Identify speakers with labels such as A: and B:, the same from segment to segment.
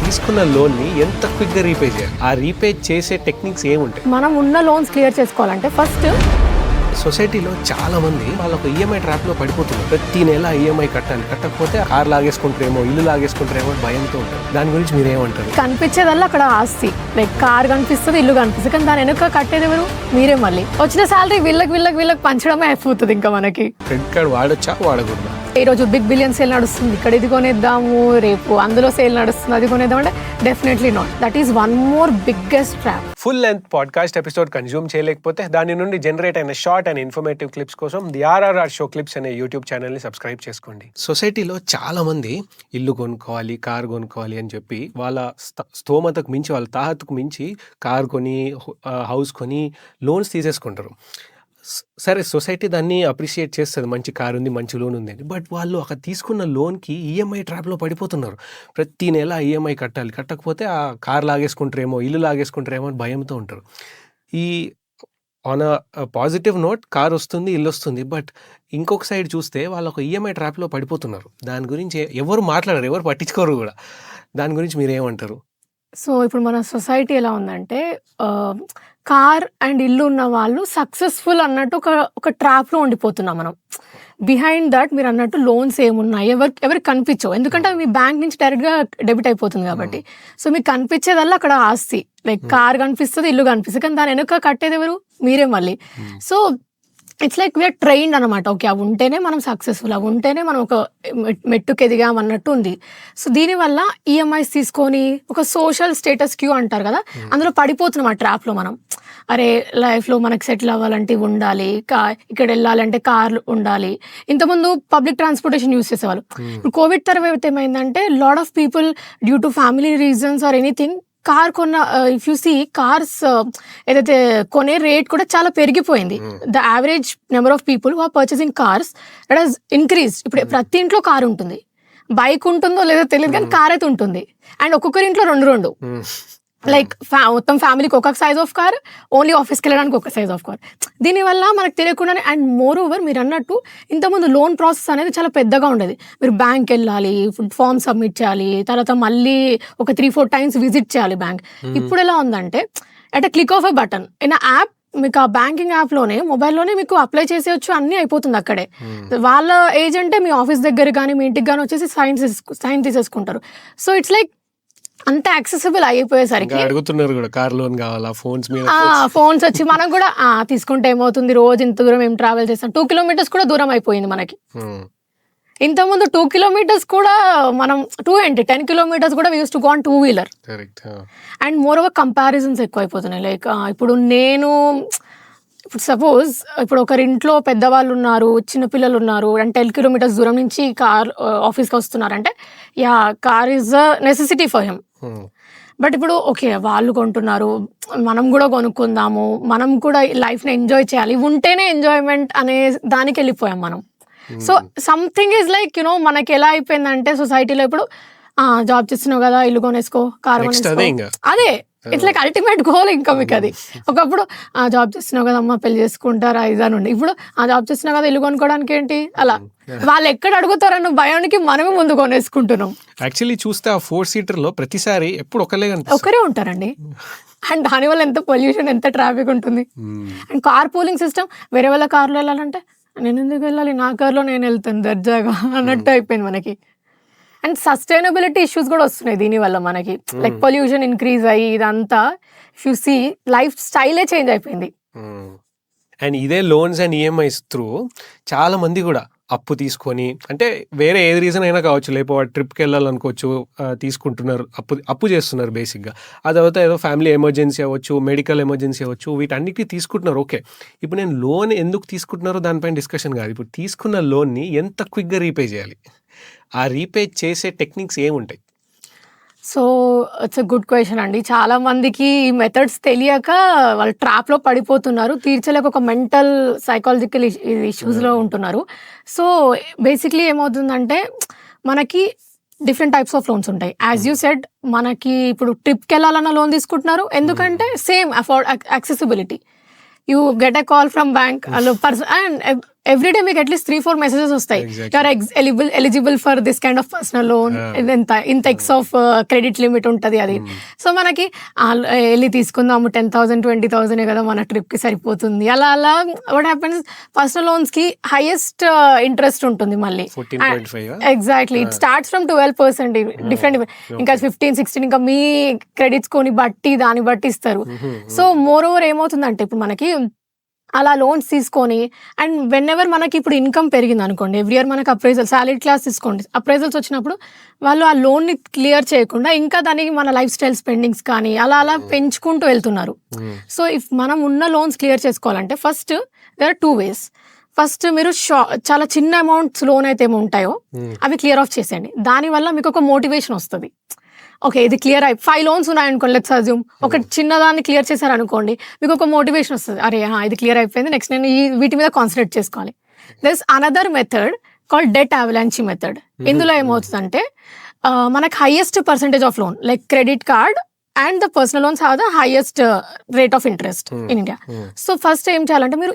A: తీసుకున్న లోన్ ని ఎంత క్విక్ గా రీపే చేయాలి, ఆ రీపే చేసే టెక్నిక్స్ ఏముంటాయి?
B: మనం ఉన్న లోన్స్ క్లియర్ చేసుకోవాలంటే ఫస్ట్
A: సొసైటీలో చాలా మంది వాళ్ళకు ఈఎంఐ ట్రాప్ లో పడిపోతున్నారు. ప్రతి నెల ఈఎంఐ కట్టాలి, కట్టకపోతే కార్ లాగేసుకుంటారేమో, ఇల్లు లాగేసుకుంటారేమో భయంతో ఉంటారు. దాని గురించి మీరేమంటారు?
B: కనిపించేదల్లా అక్కడ ఆస్తి, లైక్ కార్ కనిపిస్తుంది, ఇల్లు కనిపిస్తుంది, కానీ దాని వెనుక కట్టేది ఎవరు? మీరే. మళ్ళీ వచ్చిన శాలరీ వీళ్ళకి పంచడమే అయిపోతుంది. ఇంకా మనకి
A: క్రెడిట్ కార్డ్ వాడొచ్చా వాడకూడదా?
B: ఈ రోజు బిగ్ బిలియన్ సేల్ నడుస్తుంది, ఇక్కడ ఇది కొనేద్దాము, రేపు అందులో సేల్ నడుస్తుంది, అది కొనేద్దాం అంటే definitely not. That is one more biggest trap.
A: Full length podcast episode consume చేయలేకపోతే దాని నుండి జనరేట్ అయిన షార్ట్ అండ్ ఇన్ఫర్మేటివ్ క్లిప్స్ కోసం ది ఆర్ఆర్ఆర్ షో క్లిప్స్ అనే యూట్యూబ్ ఛానల్ ని సబ్స్క్రైబ్ చేసుకోండి. సొసైటీలో చాలా మంది ఇల్లు కొనుక్కోవాలి, కార్ కొనుక్కోవాలి అని చెప్పి వాళ్ళ స్తోమతకు మించి, వాళ్ళ తాహతుకు మించి కార్ కొని, హౌస్ కొని లోన్స్ తీసేసుకుంటారు. సరే, సొసైటీ దాన్ని అప్రిషియేట్ చేస్తుంది, మంచి కార్ ఉంది, మంచి లోన్ ఉంది అని. బట్ వాళ్ళు అక్కడ తీసుకున్న లోన్కి ఈఎంఐ ట్రాప్లో పడిపోతున్నారు. ప్రతి నెల ఈఎంఐ కట్టాలి, కట్టకపోతే ఆ కార్ లాగేసుకుంటారేమో, ఇల్లు లాగేసుకుంటారేమో అని భయంతో ఉంటారు. ఈ on a positive note car వస్తుంది, ఇల్లు వస్తుంది, బట్ ఇంకొక సైడ్ చూస్తే వాళ్ళు ఒక ఈఎంఐ ట్రాప్లో పడిపోతున్నారు. దాని గురించి ఎవరు మాట్లాడరు, ఎవరు పట్టించుకోరు కూడా. దాని గురించి మీరేమంటారు?
B: సో ఇప్పుడు మన సొసైటీ ఎలా ఉందంటే, కార్ అండ్ ఇల్లు ఉన్న వాళ్ళు సక్సెస్ఫుల్ అన్నట్టు ఒక ట్రాప్లో ఉండిపోతున్నాం మనం. బిహైండ్ దట్ మీరు అన్నట్టు లోన్స్ ఏమున్నాయి ఎవరికి కనిపించవు, ఎందుకంటే అవి మీ బ్యాంక్ నుంచి డైరెక్ట్గా డెబిట్ అయిపోతుంది కాబట్టి. సో మీకు కనిపించేదల్లా అక్కడ ఆస్తి, లైక్ కార్ కనిపిస్తుంది, ఇల్లు కనిపిస్తుంది, కానీ దాని వెనుక కట్టేది ఎవరు? మీరే. మళ్ళీ so it's like we are trained అనమాట. ఓకే, అవి ఉంటేనే మనం సక్సెస్ఫుల్, అవి ఉంటేనే మనం ఒక మెట్టుకు ఎదిగామన్నట్టు ఉంది. సో దీనివల్ల ఈఎంఐస్ తీసుకొని ఒక సోషల్ స్టేటస్ క్యూ అంటారు కదా, అందులో పడిపోతున్నాం ఆ ట్రాప్లో మనం. అరే, లైఫ్లో మనకి సెటిల్ అవ్వాలంటే ఉండాలి, ఇక్కడ వెళ్ళాలంటే కార్లు ఉండాలి. ఇంతకుముందు పబ్లిక్ ట్రాన్స్పోర్టేషన్ యూస్ చేసేవాళ్ళు. ఇప్పుడు కోవిడ్ తర్వాత ఏమైందంటే lot of people due to family reasons or anything car కొన్న, ఇఫ్ యూ సీ కార్స్ ఏదైతే కొనే రేట్ కూడా చాలా పెరిగిపోయింది. The average number of people who are purchasing cars that has increase. ఇప్పుడు ప్రతి ఇంట్లో కార్ ఉంటుంది, బైక్ ఉంటుందో లేదో తెలియదు, కానీ కార్ అయితే ఉంటుంది. అండ్ ఒక్కొక్కరి ఇంట్లో రెండు లైక్ మొత్తం ఫ్యామిలీకి ఒక సైజ్ ఆఫ్ కార్, ఓన్లీ ఆఫీస్కి వెళ్ళడానికి ఒక సైజ్ ఆఫ్ కార్. దీనివల్ల మనకు తెలియకుండానే, అండ్ మోర్ ఓవర్ మీరు అన్నట్టు ఇంతకుముందు లోన్ ప్రాసెస్ అనేది చాలా పెద్దగా ఉండేది. మీరు బ్యాంక్ వెళ్ళాలి, ఫామ్ సబ్మిట్ చేయాలి, తర్వాత మళ్ళీ ఒక 3-4 టైమ్స్ విజిట్ చేయాలి బ్యాంక్. ఇప్పుడు ఎలా ఉందంటే at a click of a button in a app, మీకు ఆ బ్యాంకింగ్ యాప్లోనే, మొబైల్లోనే మీకు అప్లై చేసేయచ్చు, అన్నీ అయిపోతుంది అక్కడే. వాళ్ళ ఏజెంటే మీ ఆఫీస్ దగ్గర కానీ మీ ఇంటికి కానీ వచ్చేసి సైన్ తీసేసుకుంటారు. సో ఇట్స్ లైక్ అంత యాక్సెసిబుల్ అయిపోయేసరికి
A: అడుగుతున్నారు కూడా, కార్ లోన్ కావాలా,
B: ఫోన్స్ వచ్చి మనం కూడా తీసుకుంటే ఏమవుతుంది, రోజు ఇంత దూరం ఏం ట్రావెల్ చేస్తాం, 2 kilometers కూడా దూరం అయిపోయింది మనకి. ఇంతకుముందు 2 kilometers కూడా మనం 10 kilometers కూడా use to go on 2-wheeler. And more over comparisons ఎక్కువ అయిపోతున్నాయి. లైక్ ఇప్పుడు సపోజ్ ఇప్పుడు ఒకరింట్లో పెద్దవాళ్ళు ఉన్నారు, చిన్నపిల్లలు ఉన్నారు, అండ్ 10 kilometers దూరం నుంచి కార్ ఆఫీస్కి వస్తున్నారంటే car is a necessity for him. But ఇప్పుడు ఓకే, వాళ్ళు కొంటున్నారు, మనం కూడా కొనుక్కుందాము, మనం కూడా లైఫ్ని ఎంజాయ్ చేయాలి, ఉంటేనే ఎంజాయ్మెంట్ అనే దానికి వెళ్ళిపోయాం మనం. సో సంథింగ్ ఈజ్ లైక్ మనకి ఎలా అయిపోయిందంటే సొసైటీలో ఇప్పుడు జాబ్ చేస్తున్నావు కదా, ఇల్లు కొనేసుకో, కార్ కొనేసుకో, అదే ఇట్స్ లైక్ అల్టిమేట్ గోల్. ఇంకా మీకు అది ఒకప్పుడు జాబ్ చేస్తున్నావు కదా అమ్మ పెళ్లి చేసుకుంటారా ఇదని ఉండి, ఇప్పుడు జాబ్ చేస్తున్నావు కదా ఇల్లు కొనుక్కోవడానికి ఏంటి అలా. వాళ్ళు ఎక్కడ అడుగుతారన్న భయానికి మనమే ముందు కొనేసుకుంటున్నాం.
A: యాక్చువల్లీ చూస్తే ఆ 4-seater లో ప్రతిసారి ఎప్పుడు ఒకరే
B: ఉంటారండి. అండ్ దానివల్ల ఎంత పొల్యూషన్, ఎంత ట్రాఫిక్ ఉంటుంది. అండ్ కార్ పూలింగ్ సిస్టమ్, వేరే వాళ్ళ కార్లో వెళ్ళాలంటే నేను ఎందుకు వెళ్ళాలి, నా కార్లో నేను వెళ్తాను దర్జాగా అన్నట్టు అయిపోయింది మనకి. అండ్ సస్టైనబిలిటీ ఇష్యూస్ కూడా వస్తున్నాయి దీనివల్ల మనకి. లైక్ పొల్యూషన్ ఇంక్రీజ్ అయ్యి ఇదంతా ఇఫ్ యు సీ లైఫ్ స్టైలే చేంజ్ అయిపోయింది.
A: అండ్ ఇదే లోన్స్ అండ్ ఈఎంఐస్ త్రూ చాలా మంది కూడా అప్పు తీసుకొని, అంటే వేరే ఏది రీజన్ అయినా కావచ్చు, లేకపోతే ట్రిప్కి వెళ్ళాలనుకోవచ్చు, తీసుకుంటున్నారు, అప్పు చేస్తున్నారు బేసిక్గా. ఆ తర్వాత ఏదో ఫ్యామిలీ ఎమర్జెన్సీ అవ్వచ్చు, మెడికల్ ఎమర్జెన్సీ అవ్వచ్చు, వీటన్నిటికీ తీసుకుంటున్నారు. ఓకే, ఇప్పుడు నేను లోన్ ఎందుకు తీసుకుంటున్నారో దానిపైన డిస్కషన్ కాదు. ఇప్పుడు తీసుకున్న లోన్ని ఎంత క్విక్గా రీపే చేయాలి, ఆ రీపే చేసే టెక్నిక్స్ ఏముంటాయి?
B: So it's a good question అండి. చాలా మందికి ఈ మెథడ్స్ తెలియక వాళ్ళు ట్రాప్లో పడిపోతున్నారు, తీర్చలేక ఒక మెంటల్ సైకాలజికల్ ఇష్యూస్లో ఉంటున్నారు. సో బేసిక్లీ ఏమవుతుందంటే మనకి డిఫరెంట్ టైప్స్ ఆఫ్ లోన్స్ ఉంటాయి. యాజ్ యూ సెడ్, మనకి ఇప్పుడు ట్రిప్కి వెళ్ళాలన్న లోన్ తీసుకుంటున్నారు, ఎందుకంటే same accessibility. You get a call from bank, and everyday మీకు అట్లీస్ట్ 3-4 మెసేజెస్ వస్తాయి.
A: Exactly.
B: You're eligible for this kind of personal loan, ఇంత ఎక్స్ ఆఫ్ క్రెడిట్ లిమిట్ ఉంటుంది అది. సో మనకి వెళ్ళి తీసుకుందాము 10,000 20,000 కదా మన ట్రిప్ కి సరిపోతుంది. అలా వాట్ హ్యాపెన్స్, పర్సనల్ లోన్స్ కి హైయెస్ట్ ఇంట్రెస్ట్ ఉంటుంది మళ్ళీ.
A: 14.5
B: exactly, it starts from 12%. Different, ఇంకా 15-16 ఇంకా మీ క్రెడిట్స్ కొని బట్టి దాన్ని బట్టి ఇస్తారు. సో మోర్ ఓవర్ ఏమవుతుందంటే ఇప్పుడు మనకి అలా లోన్స్ తీసుకొని, అండ్ వెన్ ఎవర్ మనకి ఇప్పుడు ఇన్కమ్ పెరిగింది అనుకోండి, ఎవ్రీ ఇయర్ మనకి అప్రైజల్, సాలరీ క్లాస్ తీసుకోండి, అప్రైజల్స్ వచ్చినప్పుడు వాళ్ళు ఆ లోన్ని క్లియర్ చేయకుండా ఇంకా దానికి మన లైఫ్ స్టైల్ స్పెండింగ్స్ కానీ అలా పెంచుకుంటూ వెళ్తున్నారు. సో ఇఫ్ మనం ఉన్న లోన్స్ క్లియర్ చేసుకోవాలంటే first there are 2 ways. First మీరు చాలా చిన్న అమౌంట్స్ లోన్ అయితే ఏమో ఉంటాయో అవి క్లియర్ ఆఫ్ చేసేయండి. దానివల్ల మీకు ఒక మోటివేషన్ వస్తుంది. ఓకే, ఇది క్లియర్ 5 లోన్స్ ఉన్నాయనుకోండి, లెట్స్ అజ్యూమ్, ఒక చిన్నదాన్ని క్లియర్ చేశారనుకోండి, మీకు ఒక మోటివేషన్ వస్తుంది, అరే ఇది క్లియర్ అయిపోయింది, నెక్స్ట్ నేను వీటి మీద కాన్సన్ట్రేట్ చేసుకోవాలి. This another method called debt avalanche method. ఇందులో ఏమవుతుందంటే మనకు highest percentage of loan, like credit card and the personal loans have the highest rate of interest in India. So first ఏం చేయాలంటే మీరు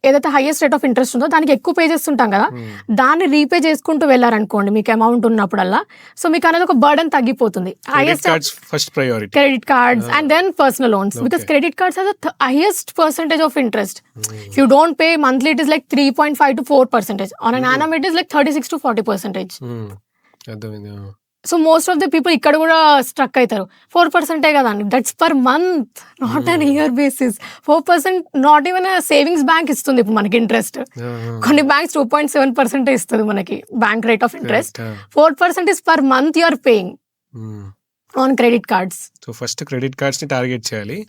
B: ఏదైతే హైయెస్ట్ రేట్ ఆఫ్ ఇంట్రెస్ట్ ఉందో దానికి ఎక్కువ పే చేస్తుంటాం కదా, దాన్ని రీపే చేసుకుంటూ వెళ్ళారనుకోండి మీకు అమౌంట్ ఉన్నప్పుడల్లా, సో మీకు అనేది ఒక బర్డన్ తగ్గిపోతుంది. Highest
A: first priority
B: credit cards and then personal loans, because credit cards have the highest percentage of interest. If you don't pay monthly, it is like 3.5 to 4%. On an annum, it is like 36 to 40%. So most of the people ఇక్కడ కూడా struck అవుతారు. 4% కదండి, that's per month, not an year basis. 4% not even savings bank ఇస్తుంది ఇప్పుడు మనకి interest. కొన్ని banks 2.7% ఇస్తుంది మనకి bank rate of interest. 4% is per month you are paying on credit cards.
A: So first credit cards ని target చేయాలి.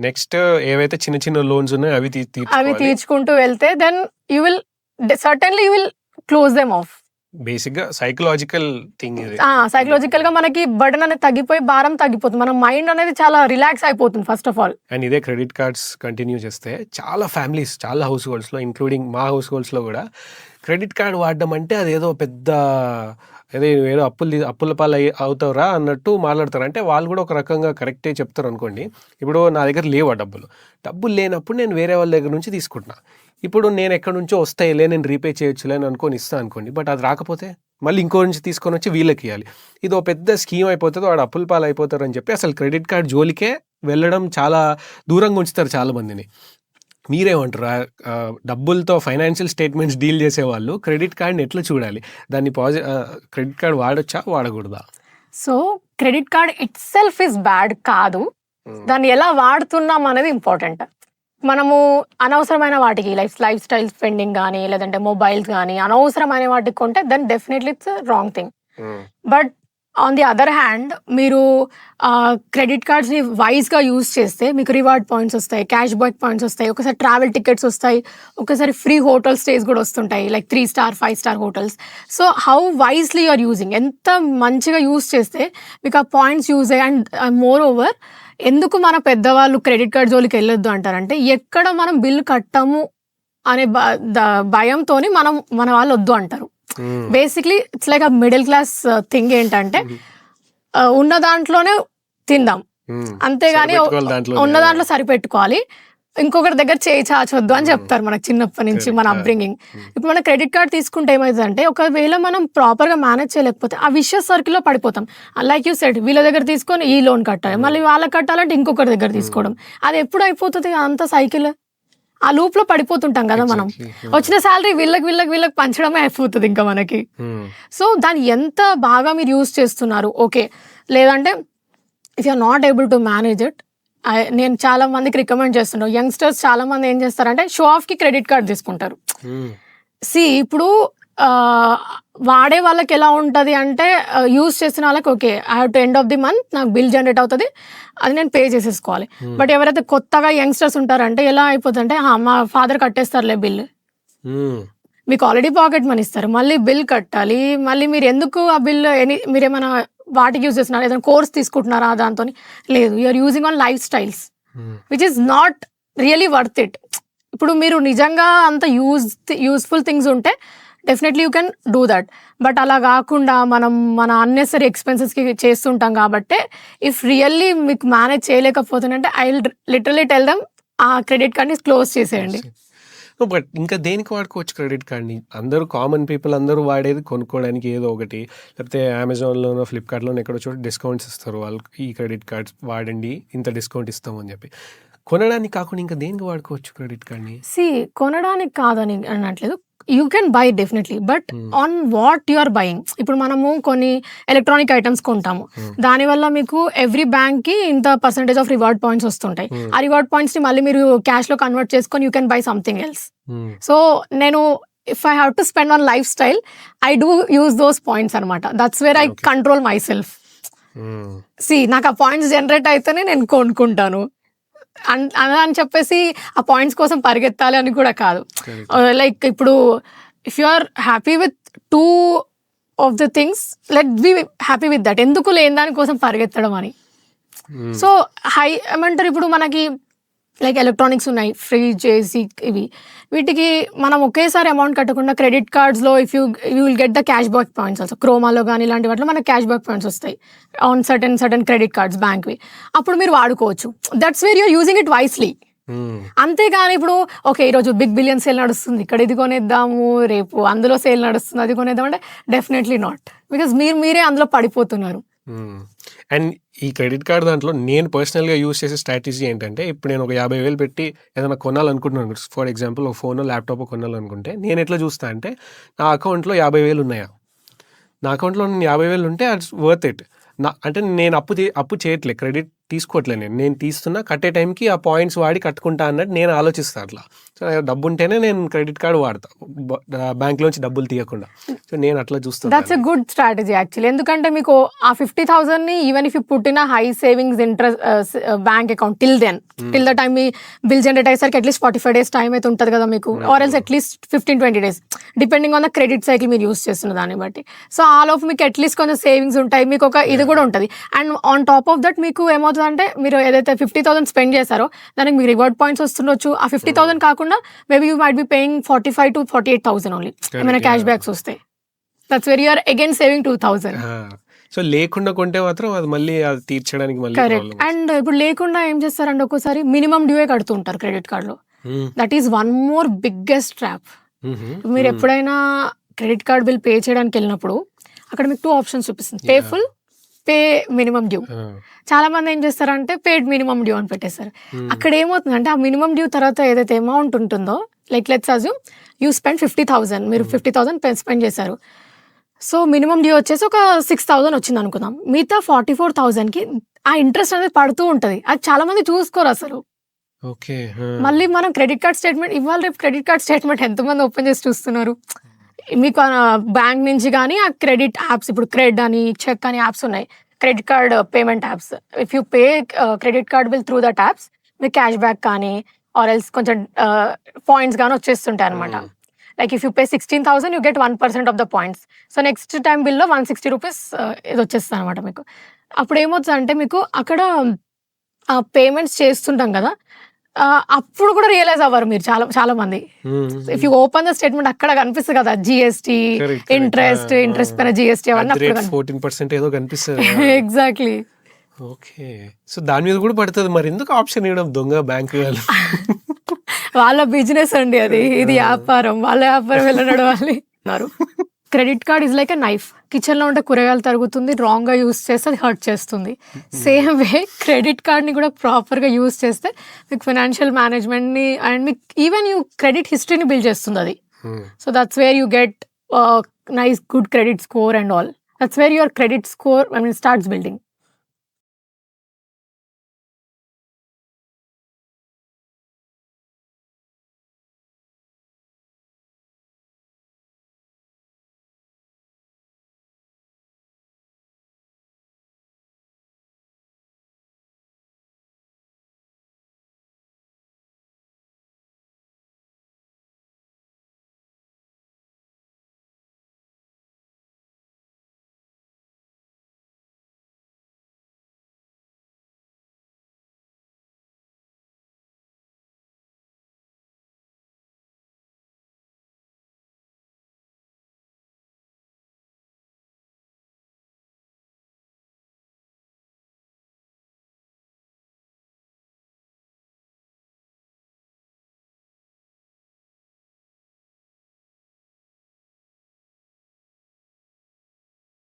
A: Next ఏవైతే చిన్న చిన్న లోన్స్ ఉన్నాయో అవి
B: తీర్చుకుంటూ వెళ్తే then you will certainly you will close them of.
A: Basic గా సైకలాజికల్ థింగ్ ఇది.
B: సైకలాజికల్ గా మనకి బర్డన్ అనేది తగ్గిపోయి భారం తగ్గిపోతుంది, మన మైండ్ అనేది చాలా రిలాక్స్ అయిపోతుంది ఫస్ట్ ఆఫ్ ఆల్.
A: అండ్ ఇదే క్రెడిట్ కార్డ్స్ కంటిన్యూ చేస్తే చాలా ఫ్యామిలీస్, చాలా హౌస్ హోల్డ్స్ లో, ఇంక్లూడింగ్ మా హౌస్ హోల్డ్స్ లో కూడా క్రెడిట్ కార్డ్ వాడడం అంటే అదేదో పెద్ద ఏదో అప్పుల పాలు అవుతారా అన్నట్టు మాట్లాడతారు. అంటే వాళ్ళు కూడా ఒక రకంగా కరెక్టే చెప్తారు అనుకోండి. ఇప్పుడు నా దగ్గర లేవు డబ్బులు లేనప్పుడు నేను వేరే వాళ్ళ దగ్గర నుంచి తీసుకుంటున్నా. ఇప్పుడు నేను ఎక్కడి నుంచో వస్తాయిలే, నేను రీపే చేయొచ్చులే అని అనుకొని ఇస్తాను అనుకోండి. బట్ అది రాకపోతే మళ్ళీ ఇంకో నుంచి తీసుకొని వచ్చి వీళ్ళకి ఇవ్వాలి. ఇది ఒక పెద్ద స్కీమ్ అయిపోతుంది, వాడు అప్పుల పాలు అయిపోతారు అని చెప్పి అసలు క్రెడిట్ కార్డ్ జోలికే వెళ్ళడం చాలా దూరంగా ఉంచుతారు చాలా మందిని. మీరేమంటారు? డబ్బులతో ఫైనాన్షియల్ స్టేట్మెంట్స్ డీల్ చేసే వాళ్ళు క్రెడిట్ కార్డ్ని ఎట్లా చూడాలి? దాన్ని క్రెడిట్ కార్డ్ వాడొచ్చా, వాడకూడదా?
B: So credit card itself is bad కాదు, దాన్ని ఎలా వాడుతున్నాం అనేది ఇంపార్టెంట్. మనము అనవసరమైన వాటికి లైఫ్ స్టైల్ స్పెండింగ్ కానీ లేదంటే మొబైల్స్ కానీ అనవసరమైన వాటికి కొంటే then definitely it's wrong thing. But on the other hand మీరు క్రెడిట్ కార్డ్స్ని వైజ్గా యూజ్ చేస్తే మీకు రివార్డ్ పాయింట్స్ వస్తాయి, క్యాష్ బ్యాక్ పాయింట్స్ వస్తాయి, ఒకసారి ట్రావెల్ టికెట్స్ వస్తాయి, ఒకసారి ఫ్రీ హోటల్ స్టేస్ కూడా వస్తుంటాయి, like 3 star 5 star hotels. So how wisely you're using, ఎంత మంచిగా యూజ్ చేస్తే మీకు ఆ పాయింట్స్ యూజ్ అయ్యి. అండ్ మోర్ ఓవర్ ఎందుకు మన పెద్దవాళ్ళు క్రెడిట్ కార్డ్ జోలికి వెళ్ళొద్దు అంటారంటే, ఎక్కడ మనం బిల్ కట్టాము అనే భయంతో మన వాళ్ళు వద్దు అంటారు. Basically it's like a middle class thing. ఏంటంటే ఉన్న దాంట్లోనే తిందాం, అంతేగాని ఉన్న దాంట్లో సరిపెట్టుకోవాలి, ఇంకొకరి దగ్గర చేయి చాచొద్దు అని చెప్తారు మనకు చిన్నప్పటి నుంచి మన అప్బ్రింగింగ్. ఇప్పుడు మన క్రెడిట్ కార్డ్ తీసుకుంటే ఏమవుతుందంటే, ఒకవేళ మనం ప్రాపర్గా మేనేజ్ చేయలేకపోతే ఆ విషయస్ సర్కిల్లో పడిపోతాం. లైక్ యూ సెడ్, వీళ్ళ దగ్గర తీసుకొని ఈ లోన్ కట్టాలి, మళ్ళీ వాళ్ళకి కట్టాలంటే ఇంకొకరి దగ్గర తీసుకోవడం, అది ఎప్పుడు అయిపోతుంది అంత సైకిల్? ఆ లూప్ లో పడిపోతుంటాం కదా మనం. వచ్చిన శాలరీ వీళ్ళకి పంచడమే అయిపోతుంది ఇంకా మనకి. సో దాన్ని ఎంత బాగా మీరు యూజ్ చేస్తున్నారు ఓకే. లేదంటే if you're not able to manage it, నేను చాలా మందికి రికమెండ్ చేస్తున్నాను. యంగ్స్టర్స్ చాలా మంది ఏం చేస్తారంటే షో ఆఫ్ కి క్రెడిట్ కార్డ్ తీసుకుంటారు. ఇప్పుడు వాడే వాళ్ళకి ఎలా ఉంటుంది అంటే, యూజ్ చేసిన వాళ్ళకి okay I have to end of the month నాకు బిల్ జనరేట్ అవుతుంది, అది నేను పే చేసేసుకోవాలి. బట్ ఎవరైతే కొత్తగా యంగ్స్టర్స్ ఉంటారంటే ఎలా అయిపోతుందంటే, మా ఫాదర్ కట్టేస్తారులే బిల్, మీకు ఆల్రెడీ పాకెట్ మనీ ఇస్తారు, మళ్ళీ బిల్ కట్టాలి, మళ్ళీ మీరు ఎందుకు ఆ బిల్ మీరేమైనా వాటికి యూజ్ చేస్తున్నారు, ఏదైనా కోర్స్ తీసుకుంటున్నారా దాంతో? లేదు, you're using on lifestyles which is not really worth it. ఇప్పుడు మీరు నిజంగా అంత యూస్ఫుల్ థింగ్స్ ఉంటే definitely you can do that. But అలా కాకుండా మనం మన అన్నెసరీ ఎక్స్పెన్సెస్కి చేస్తుంటాం కాబట్టి, ఇఫ్ రియల్లీ మీకు మేనేజ్ చేయలేకపోతుందంటే I will literally tell them ఆ క్రెడిట్ కార్డ్ని క్లోజ్ చేసేయండి.
A: బట్ ఇంకా దేనికి వాడుకోవచ్చు క్రెడిట్ కార్డ్ని? అందరూ కామన్ పీపుల్ అందరూ వాడేది కొనుక్కోవడానికి ఏదో ఒకటి, లేకపోతే అమెజాన్లోనో ఫ్లిప్కార్ట్లోనో ఎక్కడో చోట డిస్కౌంట్స్ ఇస్తారు వాళ్ళకి, ఈ క్రెడిట్ కార్డ్స్ వాడండి ఇంత డిస్కౌంట్ ఇస్తాము అని చెప్పి. కొనడానికి కాకుండా ఇంకా దేనికి వాడుకోవచ్చు క్రెడిట్ కార్డ్ని?
B: కొనడానికి కాదని అనట్లేదు. You can buy definitely, but on what you are buying. ఇప్పుడు మనము కొన్ని ఎలక్ట్రానిక్ ఐటమ్స్ కొంటాము, దానివల్ల మీకు ఎవ్రీ బ్యాంక్ కి ఇంత పర్సెంటేజ్ ఆఫ్ రివార్డ్ పాయింట్స్ వస్తుంటాయి. ఆ రివార్డ్ పాయింట్స్ ని మళ్ళీ మీరు క్యాష్ లో కన్వర్ట్ చేసుకొని you can buy something else. So నేను if I have to spend on lifestyle, I do use those points అనమాట. That's where I control myself. నాకు ఆ పాయింట్స్ జనరేట్ అయితేనే నేను కొనుక్కుంటాను. అని చెప్పేసి ఆ పాయింట్స్ కోసం పరిగెత్తాలి అని కూడా కాదు. లైక్ ఇప్పుడు if you are happy with 2 of the things, let be happy with that. ఎందుకు లేని దానికోసం పరిగెత్తడం అని. సో ఏమంటారు, ఇప్పుడు మనకి లైక్ ఎలక్ట్రానిక్స్ ఉన్నాయి, ఫ్రిడ్జ్, ఏసీ, వీటికి మనం ఒకేసారి అమౌంట్ కట్టకుండా క్రెడిట్ కార్డ్స్లో if you will get the cash back points also. క్రోమాలో కానీ ఇలాంటి వాటిలో మనకు క్యాష్ బ్యాక్ పాయింట్స్ వస్తాయి ఆన్ సర్టన్ క్రెడిట్ కార్డ్స్ బ్యాంక్వి. అప్పుడు మీరు వాడుకోవచ్చు. That's where you're using it wisely. అంతేగాని ఇప్పుడు ఓకే ఈరోజు బిగ్ బిలియన్ సేల్ నడుస్తుంది, ఇక్కడ ఇది కొనేద్దాము, రేపు అందులో సేల్ నడుస్తుంది అది కొనేద్దాం అంటే డెఫినెట్లీ నాట్, బికాస్ మీరే అందులో పడిపోతున్నారు.
A: అండ్ ఈ క్రెడిట్ కార్డ్ దాంట్లో నేను పర్సనల్గా యూజ్ చేసే స్ట్రాటజీ ఏంటంటే, ఇప్పుడు నేను ఒక 50,000 పెట్టి ఏదైనా కొనాలనుకుంటున్నాను, ఫర్ ఎగ్జాంపుల్ ఒక ఫోన్ ల్యాప్టాప్ కొనాలనుకుంటే నేను ఎట్లా చూస్తా అంటే, నా అకౌంట్లో 50,000 ఉన్నాయా, నా అకౌంట్లో 50,000 ఉంటే అట్స్ వర్త్ ఇట్. అంటే నేను అప్పు చేయట్లే, క్రెడిట్ తీసుకోవట్లే, నేను తీస్తున్నా, కట్టే టైంకి ఆ పాయింట్స్ వాడి కట్టుకుంటా అన్నట్టు నేను ఆలోచిస్తాను అట్లా. సో డబ్బు ఉంటేనే నేను క్రెడిట్ కార్డు వాడతా, బ్యాంక్లోంచి డబ్బులు తీయకుండా. సో నేను అట్లా చూస్తాను.
B: That's a good strategy actually. ఎందుకంటే మీకు ఆ 50,000ని even if you put in high savings interest bank account till the time మీ బిల్ జనరేట్ అయ్యేసరికి అట్లీస్ట్ 45 days టైం అయితే ఉంటుంది కదా మీకు, or else at least 15-20 days depending on the credit cycle మీరు యూస్ చేస్తున్న దాన్ని బట్టి. సో ఆలోపు మీకు అట్లీస్ట్ కొంచెం సేవింగ్స్ ఉంటాయి, మీకు ఒక ఇది కూడా ఉంటుంది. And on top of that మీకు ఏమవుతుందంటే, మీరు ఏదైతే 50,000 స్పెండ్ చేశారో దానికి మీకు రివార్డ్ పాయింట్స్ వస్తుండొచ్చు. ఆ 50,000 కాకుండా maybe you might be paying 45,000 to 48,000 only ఏమైనా క్యాష్ బ్యాక్స్ వస్తాయి. That's very you're again saving 2,000.
A: So లేకుండా కొంటే మాత్రం అది మళ్ళీ అది తీర్చడానికి మళ్ళీ
B: కరెక్ట్. అండ్ ఇప్పుడు లేకుండా ఏం చేస్తారంటే ఒక్కోసారి మినిమం డ్యూయే కడుతూ ఉంటారు క్రెడిట్ కార్డ్లో. That is one more biggest trap. మీరు ఎప్పుడైనా క్రెడిట్ కార్డ్ బిల్ పే చేయడానికి వెళ్ళినప్పుడు అక్కడ మీకు 2 options చూపిస్తుంది, pay full, pay minimum due. చాలా మంది ఏం చేస్తారంటే పేడ్ మినిమం డ్యూ అని పెట్టేస్తారు. అక్కడ ఏమవుతుందంటే ఆ మినిమం డ్యూ తర్వాత ఏదైతే అమౌంట్ ఉంటుందో, like let's assume you spend 50,000, మీరు 50,000 స్పెండ్ చేశారు. సో మినిమం డ్యూ వచ్చేసి ఒక 6,000 వచ్చింది అనుకుందాం. మిగతా 44,000కి ఆ ఇంట్రెస్ట్ అనేది పడుతూ ఉంటుంది. అది చాలా మంది చూసుకోరు అసలు. మళ్ళీ మనం క్రెడిట్ కార్డ్ స్టేట్మెంట్ ఇవాళ రేపు క్రెడిట్ కార్డ్ స్టేట్మెంట్ ఎంతమంది ఓపెన్ చేసి చూస్తున్నారు? మీకు బ్యాంక్ నుంచి కానీ ఆ క్రెడిట్ యాప్స్, ఇప్పుడు క్రెడ్ అని, చెక్ అని యాప్స్ ఉన్నాయి, credit card payment apps. If you pay credit card bill through that apps, మీకు క్యాష్ బ్యాక్ కానీ ఆర్ ఎల్స్ కొంచెం పాయింట్స్ కానీ వచ్చేస్తుంటాయి అనమాట. Like if you pay 16,000 you get 1% of the points. So next time బిల్లో 160 rupees ఇది వచ్చేస్తుంది అనమాట మీకు. అప్పుడు ఏమవుతుంది అంటే మీకు అక్కడ పేమెంట్స్ చేస్తుంటాం కదా, అప్పుడు కూడా రియలైజ్ అవ్వరు మీరు చాలా మంది. If you open the statement అక్కడ కనిపిస్తుంది కదా జిఎస్టీ, ఇంట్రెస్ట్ పైన జిఎస్టీ అవన్నీ
A: 14% ఏదో కనిపిస్తుంది.
B: ఎగ్జాక్ట్లీ.
A: ఓకే, సో దాని మీద కూడా పడుతుంది. మరి ఎందుకు ఆప్షన్ ఇవ్వడం దొంగ బ్యాంక్ వాళ్ళు?
B: వాళ్ళ బిజినెస్ అండి అది, ఇది వ్యాపారం, వాళ్ళ వ్యాపారం వెళ్ళనడవాలి. Credit card is like a knife. కిచెన్లో ఉంటే కూరగాయలు తరుగుతుంది, రాంగ్గా యూస్ చేస్తే అది హర్ట్ చేస్తుంది. సేమ్ వే క్రెడిట్ కార్డ్ని కూడా ప్రాపర్గా యూస్ చేస్తే మీకు ఫైనాన్షియల్ మేనేజ్మెంట్ని అండ్ మీకు ఈవెన్ యూ క్రెడిట్ హిస్టరీని బిల్డ్ చేస్తుంది అది. So that's where you get nice good credit score and all. That's where your credit score starts building.